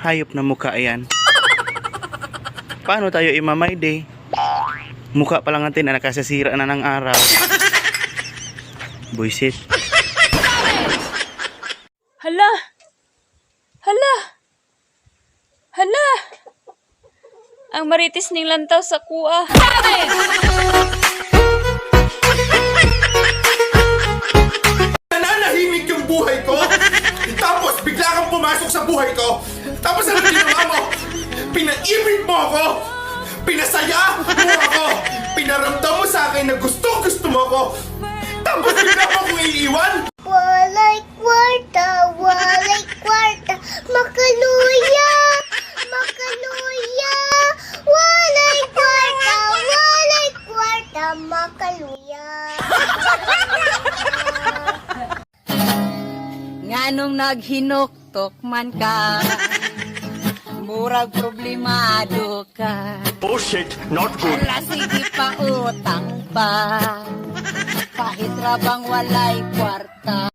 Hayop na mukha yan. Paano tayo imamay day? Mukha pa lang natin na nakasasira na ng araw. Buisit. Hala! Hala! Hala! Ang maritis ning lantaw sa kuha. Nananahimik yung buhay ko. Tapos bigla kang pumasok sa buhay ko. Tapos ano ginawa mo? Pinaibig mo ako. Pinasaya mo ako. Pinaramdam mo sa akin na gusto mo ako. Tapos bigla mo akong iiwan. Walay kwarta, makaluya, makaluya. Walay kwarta, makaluya. Nganong naghinuktok man ka, murag problemado ka. Oh shit, not good. Ala sige pa utang pa, kahit rabang walay kwarta.